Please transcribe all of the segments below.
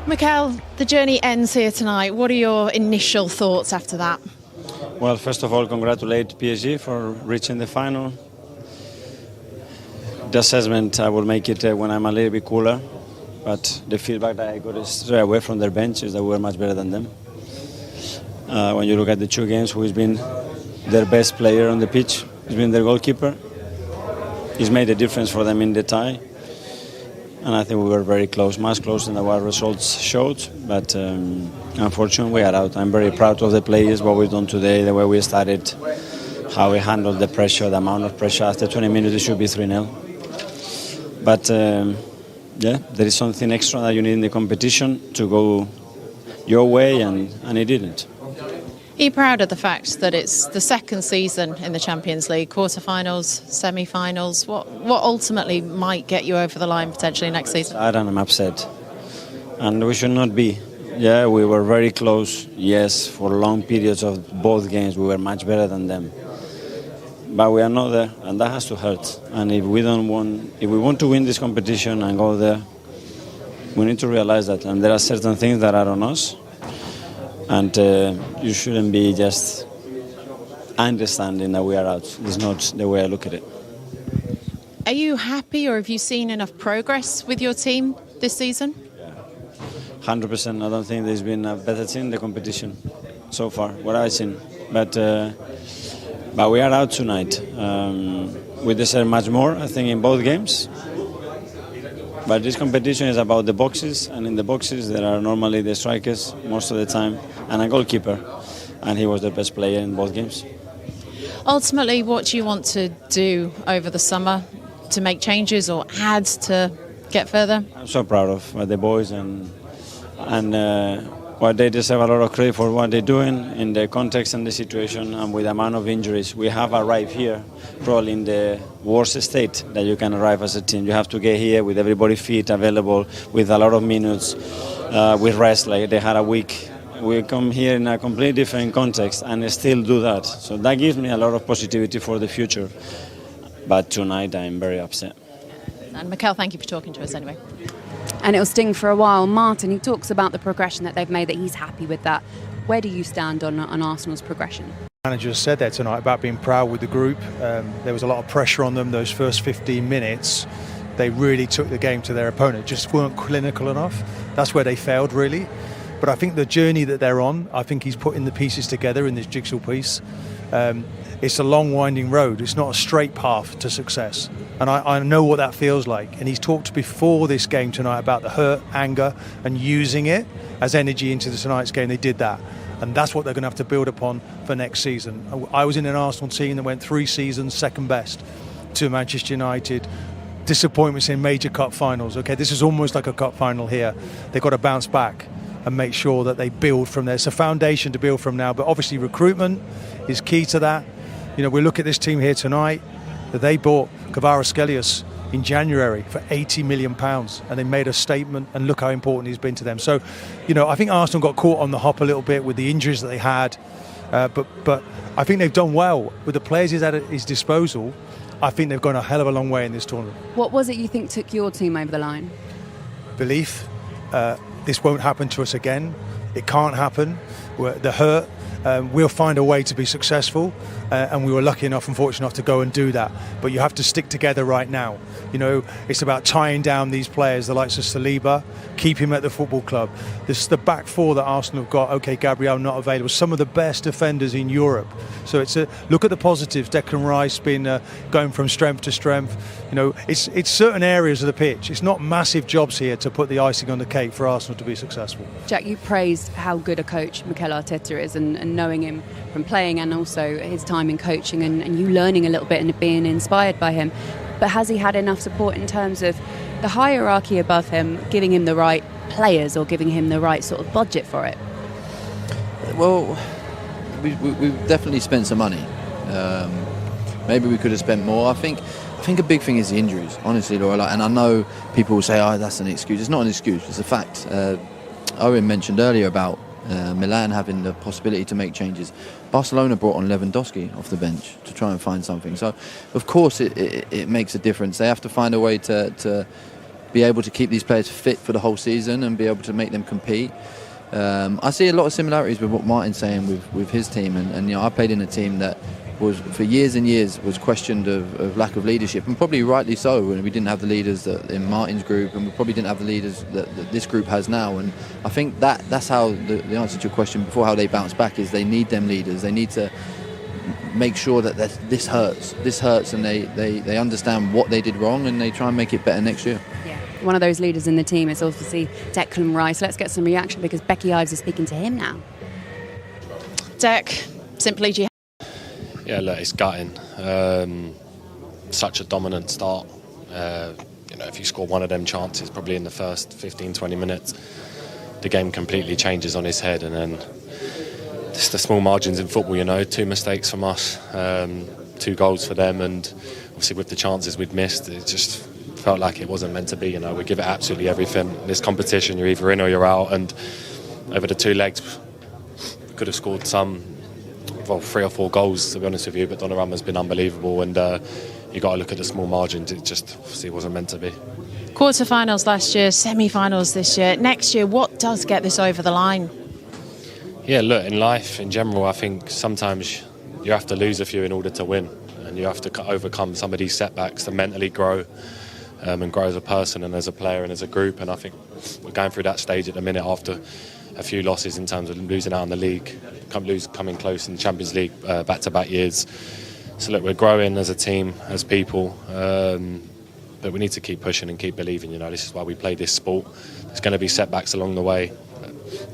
Mikel, the journey ends here tonight. What are your initial thoughts after that? Well, first of all, congratulate PSG for reaching the final. The assessment, I will make it when I'm a little bit cooler, but the feedback that I got straight away from their bench is that we were much better than them. When you look at the two games, who has been their best player on the pitch, has been their goalkeeper. He's made a difference for them in the tie. And I think we were very close, much closer than our results showed. But unfortunately, we are out. I'm very proud of the players, what we've done today, the way we started, how we handled the pressure, the amount of pressure. After 20 minutes, it should be 3-0. But yeah, there is something extra that you need in the competition to go your way, and it didn't. Are you proud of the fact that it's the second season in the Champions League, quarter-finals, semi-finals? What ultimately might get you over the line potentially next season? I don't am upset, and we should not be. Yeah, we were very close. Yes, for long periods of both games, we were much better than them. But we are not there, and that has to hurt. And if we want to win this competition and go there, we need to realize that. And there are certain things that are on us. And you shouldn't be just understanding that we are out. It's not the way I look at it. Are you happy, or have you seen enough progress with your team this season? Yeah, 100%. I don't think there's been a better team in the competition so far, what I've seen. But we are out tonight. We deserve much more, I think, in both games. But this competition is about the boxes, and in the boxes there are normally the strikers most of the time and a goalkeeper, and he was the best player in both games. Ultimately, what do you want to do over the summer to make changes or add to get further? I'm so proud of the boys, and what they deserve a lot of credit for what they're doing in the context and the situation, and with the amount of injuries. We have arrived here probably in the worst state that you can arrive as a team. You have to get here with everybody fit, available, with a lot of minutes, with rest, like they had a week. We come here in a completely different context and still do that. So that gives me a lot of positivity for the future. But tonight I'm very upset. And Mikel, thank you for talking to us anyway. And it'll sting for a while. Martin, he talks about the progression that they've made, that he's happy with that. Where do you stand on Arsenal's progression? The manager said that tonight about being proud with the group. There was a lot of pressure on them those first 15 minutes. They really took the game to their opponent, just weren't clinical enough. That's where they failed, really. But I think the journey that they're on, I think he's putting the pieces together in this jigsaw piece. It's a long, winding road. It's not a straight path to success. And I know what that feels like. And he's talked before this game tonight about the hurt, anger, and using it as energy into tonight's game. They did that. And that's what they're going to have to build upon for next season. I was in an Arsenal team that went 3 seasons second best to Manchester United. Disappointments in major cup finals. Okay, this is almost like a cup final here. They've got to bounce back and make sure that they build from there. It's a foundation to build from now, but obviously recruitment is key to that. You know, we look at this team here tonight, that they bought Kvaratskhelia in January for £80 million, and they made a statement, and look how important he's been to them. So, you know, I think Arsenal got caught on the hop a little bit with the injuries that they had, but I think they've done well with the players he's at his disposal. I think they've gone a hell of a long way in this tournament. What was it you think took your team over the line? Belief. This won't happen to us again. It can't happen. The hurt. We'll find a way to be successful, and we were lucky enough and fortunate enough to go and do that. But you have to stick together right now. You know, it's about tying down these players, the likes of Saliba, keep him at the football club. This is the back four that Arsenal have got. Okay, Gabriel not available. Some of the best defenders in Europe. So it's a look at the positives. Declan Rice been going from strength to strength. You know, it's certain areas of the pitch. It's not massive jobs here to put the icing on the cake for Arsenal to be successful. Jack, you praised how good a coach Mikel Arteta is, and knowing him from playing and also his time in coaching, and you learning a little bit and being inspired by him. But has he had enough support in terms of the hierarchy above him, giving him the right players or giving him the right sort of budget for it? Well, we've definitely spent some money. Maybe we could have spent more. I think a big thing is the injuries, honestly, Laura. And I know people will say, oh, that's an excuse. It's not an excuse, it's a fact. Owen mentioned earlier about Milan having the possibility to make changes. Barcelona brought on Lewandowski off the bench to try and find something. So, of course, it makes a difference. They have to find a way to be able to keep these players fit for the whole season and be able to make them compete. I see a lot of similarities with what Martin's saying with his team, and I played in a team that was for years and years was questioned of lack of leadership, and probably rightly so. And we didn't have the leaders that in Martin's group, and we probably didn't have the leaders that this group has now. And I think that's how the answer to your question before, how they bounce back, is they need them leaders. They need to make sure that this hurts, and they understand what they did wrong, and they try and make it better next year. Yeah. One of those leaders in the team is obviously Declan Rice. Let's get some reaction because Becky Ives is speaking to him now. Dec, simply, do you Yeah, look, it's gutting. Such a dominant start. If you score one of them chances, probably in the first 15-20 minutes, the game completely changes on his head. And then just the small margins in football, 2 mistakes from us, 2 goals for them, and obviously with the chances we'd missed, it just felt like it wasn't meant to be. We give it absolutely everything. In this competition, you're either in or you're out, and over the 2 legs, we could have scored 3 or 4 goals, to be honest with you, but Donnarumma's been unbelievable, and you got to look at the small margins. It just obviously wasn't meant to be. Quarter-finals last year, semi-finals this year. Next year, what does get this over the line? Yeah, look, in life, in general, I think sometimes you have to lose a few in order to win, and you have to overcome some of these setbacks to mentally grow and grow as a person and as a player and as a group. And I think we're going through that stage at the minute after a few losses in terms of losing out in the league, coming close in the Champions League back-to-back years. So look, we're growing as a team, as people, but we need to keep pushing and keep believing. This is why we play this sport. There's going to be setbacks along the way.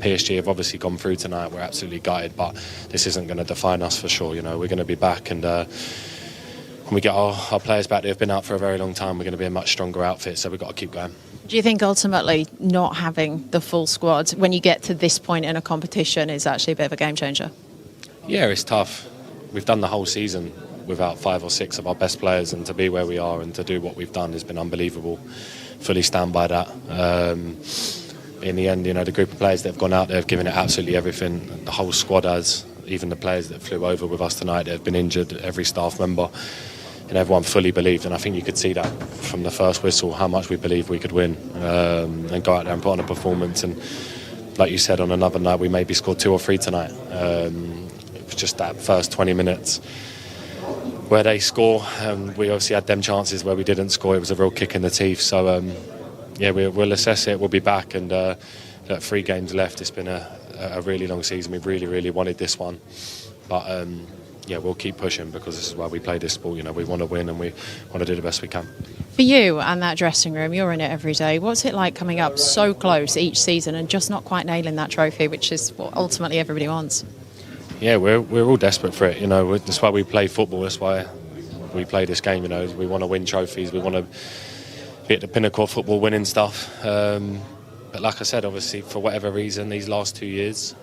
PSG have obviously gone through tonight. We're absolutely gutted, but this isn't going to define us for sure. We're going to be back, and when we get our players back that have been out for a very long time, we're going to be a much stronger outfit, so we've got to keep going. Do you think ultimately not having the full squad when you get to this point in a competition is actually a bit of a game changer? Yeah, it's tough. We've done the whole season without 5 or 6 of our best players, and to be where we are and to do what we've done has been unbelievable. Fully stand by that. In the end, the group of players that have gone out there have given it absolutely everything. The whole squad has, even the players that flew over with us tonight that have been injured, every staff member. And everyone fully believed, and I think you could see that from the first whistle, how much we believed we could win and go out there and put on a performance. And like you said, on another night, we maybe scored 2 or 3 tonight. It was just that first 20 minutes where they score. We obviously had them chances where we didn't score. It was a real kick in the teeth. So, we'll assess it. We'll be back. And 3 games left. It's been a really long season. We really, really wanted this one. But... we'll keep pushing because this is why we play this sport. We want to win and we want to do the best we can. For you and that dressing room, you're in it every day. What's it like coming up so close each season and just not quite nailing that trophy, which is what ultimately everybody wants? Yeah, we're all desperate for it. That's why we play football. That's why we play this game. We want to win trophies. We want to be at the pinnacle of football, winning stuff. But like I said, obviously, for whatever reason, these last 2 years.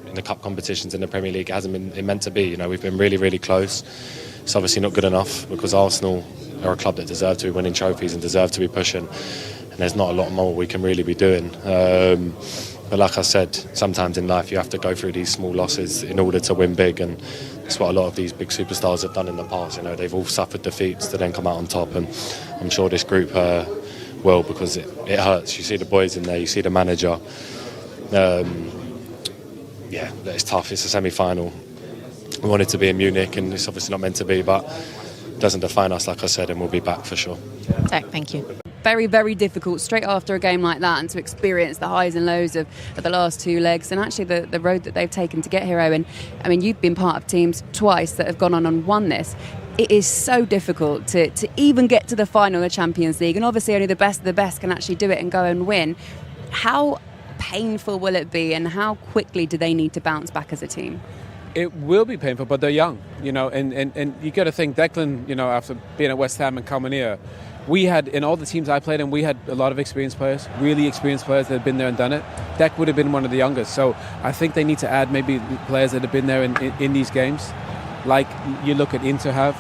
In the cup competitions in the Premier League, it hasn't been meant to be. We've been really, really close. It's obviously not good enough because Arsenal are a club that deserve to be winning trophies and deserve to be pushing, and there's not a lot more we can really be doing. But like I said, sometimes in life you have to go through these small losses in order to win big, and that's what a lot of these big superstars have done in the past. They've all suffered defeats to then come out on top, and I'm sure this group will, because it hurts. You see the boys in there, you see the manager. Yeah, it's tough. It's a semi-final. We wanted to be in Munich, and it's obviously not meant to be, but it doesn't define us, like I said, and we'll be back for sure. Dec, thank you. Very, very difficult straight after a game like that, and to experience the highs and lows of the last 2 legs, and actually the road that they've taken to get here, Owen. I mean, you've been part of teams twice that have gone on and won this. It is so difficult to even get to the final of the Champions League, and obviously only the best of the best can actually do it and go and win. How painful will it be, and how quickly do they need to bounce back as a team? It will be painful, but they're young, and you got to think Declan, after being at West Ham and coming here, we had, in all the teams I played in, we had a lot of experienced players, really experienced players that had been there and done it. Dec would have been one of the youngest, so I think they need to add maybe players that have been there in these games, like you look at Inter have,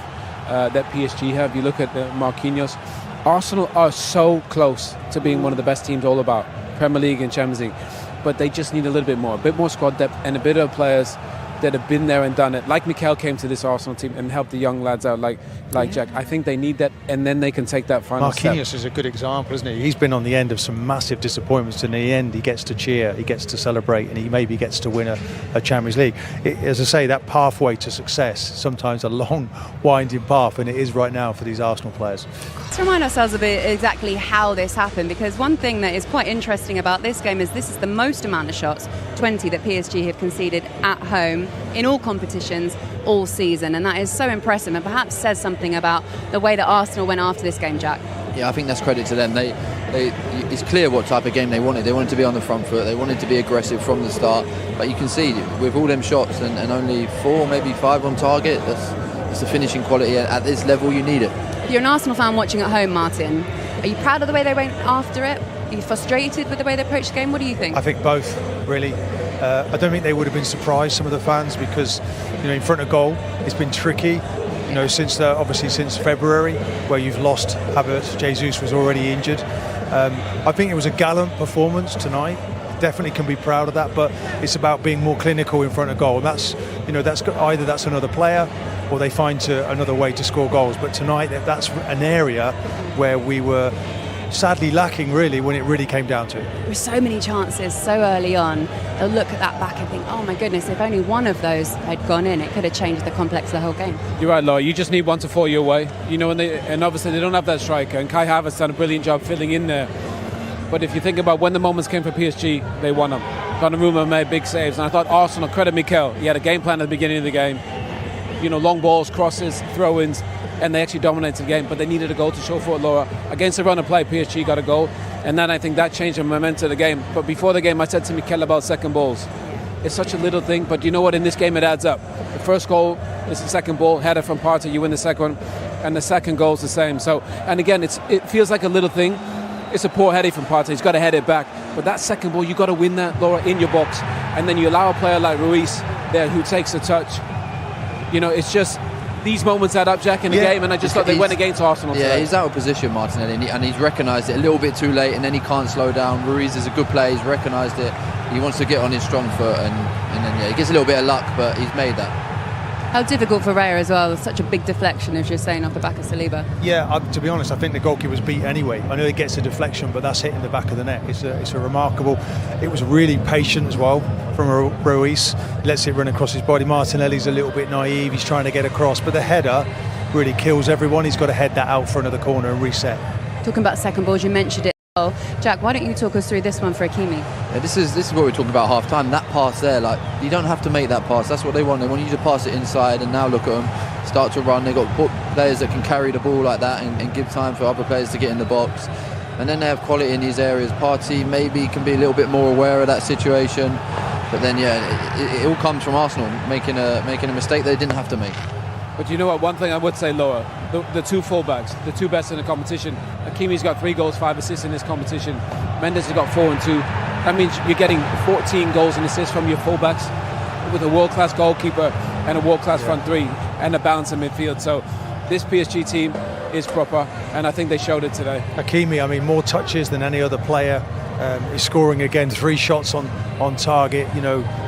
that PSG have, you look at Marquinhos. Arsenal are so close to being one of the best teams all about Premier League and Champions League, but they just need a bit more squad depth and a bit of players that have been there and done it. Like Mikel came to this Arsenal team and helped the young lads out, like Jack. I think they need that, and then they can take that final step. Marquinhos is a good example, isn't he? He's been on the end of some massive disappointments, and in the end he gets to cheer, he gets to celebrate, and he maybe gets to win a Champions League. As I say, that pathway to success, sometimes a long, winding path, and it is right now for these Arsenal players. Let's remind ourselves a bit exactly how this happened, because one thing that is quite interesting about this game is this is the most amount of shots, 20, that PSG have conceded at home in all competitions all season, and that is so impressive and perhaps says something about the way that Arsenal went after this game, Jack. Yeah, I think that's credit to them. It's clear what type of game they wanted. They wanted to be on the front foot. They wanted to be aggressive from the start. But you can see with all them shots and only 4, maybe 5 on target, that's the finishing quality. At this level, you need it. You're an Arsenal fan watching at home, Martin. Are you proud of the way they went after it? Are you frustrated with the way they approached the game? What do you think? I think both, really. I don't think they would have been surprised, some of the fans, because in front of goal it's been tricky. Since February, where you've lost Havertz, Jesus was already injured. I think it was a gallant performance tonight. Definitely can be proud of that, but it's about being more clinical in front of goal, and that's either that's another player or they find another way to score goals. But tonight, that's an area where we were sadly lacking, really, when it really came down to it. There were so many chances so early on. They'll look at that back and think, oh my goodness, if only one of those had gone in, it could have changed the complex of the whole game. You're right, Laura. You just need one to fall your way. And obviously they don't have that striker, and Kai Havertz done a brilliant job filling in there. But if you think about when the moments came for PSG, they won them. Donnarumma made big saves, and I thought Arsenal, credit Mikel, he had a game plan at the beginning of the game. Long balls, crosses, throw-ins, and they actually dominated the game, but they needed a goal to show for it, Laura. Against the run of play, PSG got a goal, and then I think that changed the momentum of the game. But before the game, I said to Mikel about second balls. It's such a little thing, but you know what? In this game, it adds up. The first goal is the second ball, header from Partey, you win the second one, and the second goal is the same. So, and again, it feels like a little thing. It's a poor header from Partey. He's got to head it back. But that second ball, you got to win that, Laura, in your box. And then you allow a player like Ruiz there who takes the touch. It's just these moments add up, Jack, in the game. And I just thought they went against Arsenal. Yeah, he's out of position, Martinelli, and he's recognised it a little bit too late, and then he can't slow down. Ruiz is a good player. He's recognised it. He wants to get on his strong foot, and then he gets a little bit of luck, but he's made that. How difficult for Raya as well, such a big deflection, as you're saying, off the back of Saliba. Yeah, To be honest, I think the goalkeeper was beat anyway. I know he gets a deflection, but that's hitting the back of the net. It's a remarkable. It was really patient as well from Ruiz. Lets it run across his body. Martinelli's a little bit naive. He's trying to get across, but the header really kills everyone. He's got to head that out front of the corner and reset. Talking about second balls, you mentioned it. Jack, why don't you talk us through this one for Hakimi? Yeah, this is what we were talking about half time. That pass there, you don't have to make that pass. That's what they want. They want you to pass it inside, and now look at them start to run. They've got players that can carry the ball like that and give time for other players to get in the box. And then they have quality in these areas. Partey maybe can be a little bit more aware of that situation. But then, it all comes from Arsenal making a mistake they didn't have to make. But you know what? One thing I would say, Laura, the two fullbacks, the two best in the competition. Hakimi's got 3 goals, 5 assists in this competition. Mendes has got 4 and 2. That means you're getting 14 goals and assists from your fullbacks with a world-class goalkeeper and a world-class front three and a balance in midfield. So this PSG team is proper, and I think they showed it today. Hakimi, more touches than any other player. He's scoring again, 3 shots on target.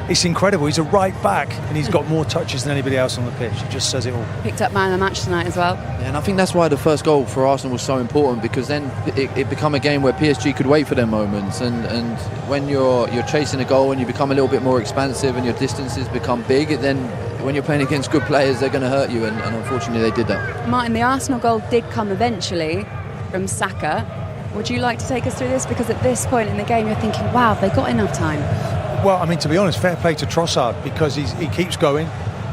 It's incredible. He's a right back, and he's got more touches than anybody else on the pitch. It just says it all. Picked up man of the match tonight as well. Yeah, and I think that's why the first goal for Arsenal was so important, because then it become a game where PSG could wait for their moments, and when you're chasing a goal and you become a little bit more expansive and your distances become big, then when you're playing against good players, they're going to hurt you, and unfortunately they did that. Martin, the Arsenal goal did come eventually from Saka. Would you like to take us through this? Because at this point in the game, you're thinking, wow, have they got enough time? Well, to be honest, fair play to Trossard, because he keeps going.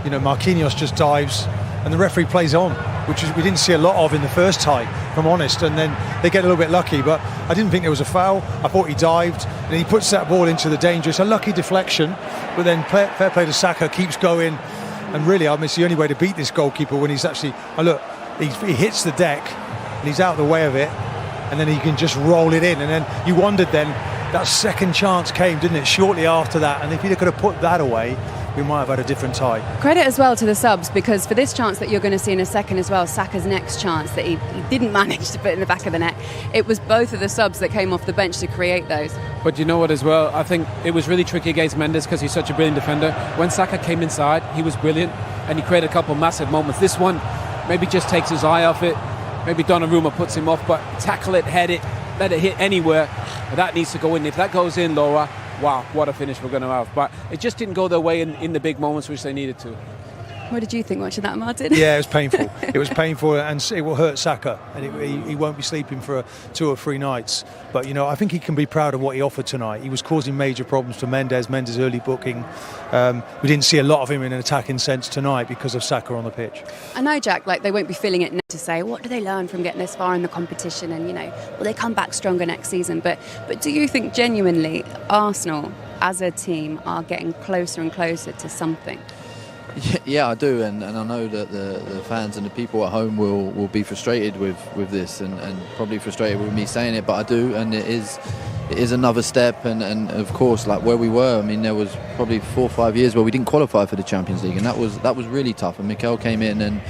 Marquinhos just dives, and the referee plays on, which we didn't see a lot of in the first tie, if I'm honest. And then they get a little bit lucky, but I didn't think there was a foul. I thought he dived, and he puts that ball into the danger. It's a lucky deflection, but then fair play to Saka, keeps going. And really, it's the only way to beat this goalkeeper when he's actually... he hits the deck, and he's out of the way of it, and then he can just roll it in. And then you wondered then, that second chance came, didn't it, shortly after that. And if he could have put that away, we might have had a different tie. Credit as well to the subs, because for this chance that you're going to see in a second as well, Saka's next chance that he didn't manage to put in the back of the net, it was both of the subs that came off the bench to create those. But you know what as well, I think it was really tricky against Mendes because he's such a brilliant defender. When Saka came inside, he was brilliant and he created a couple of massive moments. This one maybe just takes his eye off it. Maybe Donnarumma puts him off, but tackle it, head it, let it hit anywhere. That needs to go in. If that goes in, Laura, wow, what a finish we're going to have. But it just didn't go their way in the big moments which they needed to. What did you think watching that, Martin? Yeah, it was painful. It was painful, and it will hurt Saka, and he won't be sleeping for 2 or 3 nights. But, you know, I think he can be proud of what he offered tonight. He was causing major problems for Mendes early booking. We didn't see a lot of him in an attacking sense tonight because of Saka on the pitch. I know, Jack, like, they won't be feeling it now to say, what do they learn from getting this far in the competition? And, you know, will they come back stronger next season? But do you think genuinely Arsenal as a team are getting closer and closer to something? Yeah, I do, and I know that the fans and the people at home will be frustrated with this and probably frustrated with me saying it, but I do, and it is another step, and of course, like where we were, I mean, there was probably 4 or 5 years where we didn't qualify for the Champions League, and that was really tough, and Mikel came in and,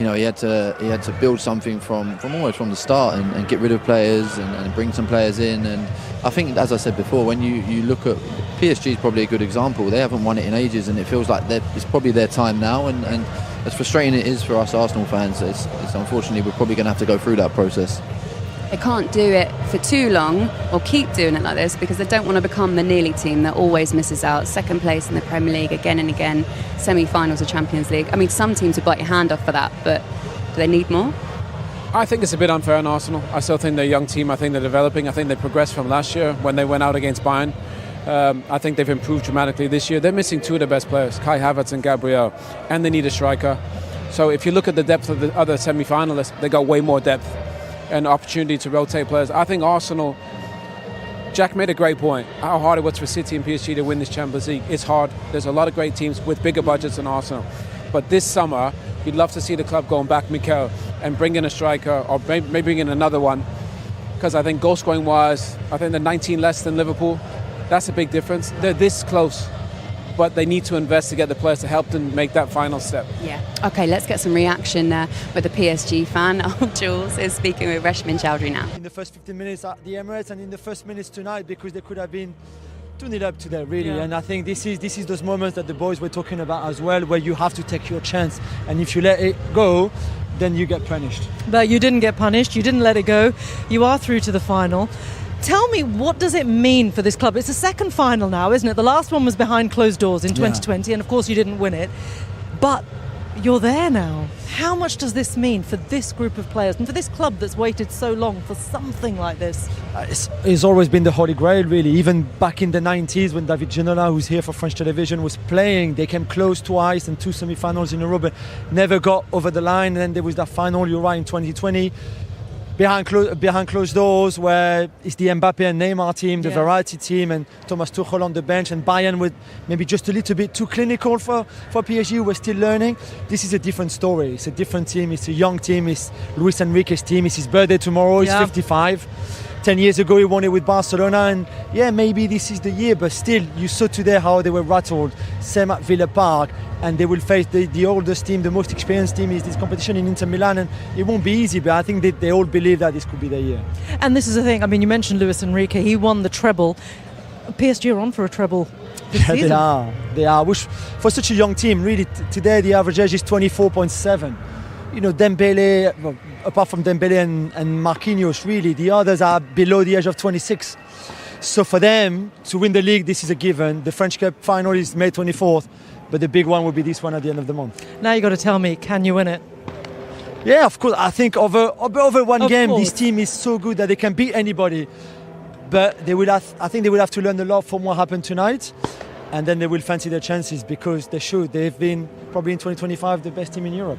you know, he had to build something from almost from the start and get rid of players and bring some players in. And I think, as I said before, when you look at PSG is probably a good example. They haven't won it in ages, and it feels like it's probably their time now. And as frustrating it is for us Arsenal fans, it's unfortunately we're probably going to have to go through that process. They can't do it for too long or keep doing it like this because they don't want to become the nearly team that always misses out. Second place in the Premier League again and again, semi-finals of Champions League. I mean, some teams would bite your hand off for that, but do they need more? I think it's a bit unfair on Arsenal. I still think they're a young team. I think they're developing. I think they progressed from last year when they went out against Bayern. I think they've improved dramatically this year. They're missing 2 of their best players, Kai Havertz and Gabriel, and they need a striker. So if you look at the depth of the other semi-finalists, they got way more depth and opportunity to rotate players. I think Arsenal, Jack made a great point, how hard it was for City and PSG to win this Champions League. It's hard. There's a lot of great teams with bigger budgets than Arsenal. But this summer, you'd love to see the club going back, Mikel, and bring in a striker or maybe bring in another one. Because I think goal scoring wise, I think they're 19 less than Liverpool. That's a big difference. They're this close, but they need to invest to get the players to help them make that final step. Yeah. Okay, let's get some reaction with a PSG fan. Jules is speaking with Reshmin Chowdhury now. In the first 15 minutes at the Emirates and in the first minutes tonight, because they could have been 2-0 up today, really. Yeah. And I think this is those moments that the boys were talking about as well, where you have to take your chance. And if you let it go, then you get punished. But you didn't get punished. You didn't let it go. You are through to the final. Tell me, what does it mean for this club? It's the second final now, isn't it? The last one was behind closed doors in 2020, and of course you didn't win it. But you're there now. How much does this mean for this group of players and for this club that's waited so long for something like this? It's always been the Holy Grail, really. Even back in the 90s when David Ginola, who's here for French television, was playing, they came close twice and 2 semi-finals in a row, but never got over the line. And then there was that final, you're right, in 2020. Behind closed doors, where it's the Mbappe and Neymar team, the variety team, and Thomas Tuchel on the bench, and Bayern with maybe just a little bit too clinical for PSG. We're still learning. This is a different story. It's a different team. It's a young team. It's Luis Enrique's team. It's his birthday tomorrow. He's 55. 10 years ago he won it with Barcelona, and maybe this is the year, but still you saw today how they were rattled. Same at Villa Park, and they will face the oldest team, the most experienced team is this competition in Inter Milan, and it won't be easy, but I think they all believe that this could be the year. And this is the thing, I mean, you mentioned Luis Enrique, he won the treble. PSG are on for a treble this season. They are. Which, for such a young team, really, today the average age is 24.7. You know, Dembele, well, apart from Dembele and Marquinhos, really, the others are below the age of 26. So for them to win the league, this is a given. The French Cup final is May 24th, but the big one will be this one at the end of the month. Now you got to tell me, can you win it? Yeah, of course. I think over one game, this team is so good that they can beat anybody. But I think they will have to learn a lot from what happened tonight, and then they will fancy their chances because they should. They've been probably in 2025 the best team in Europe.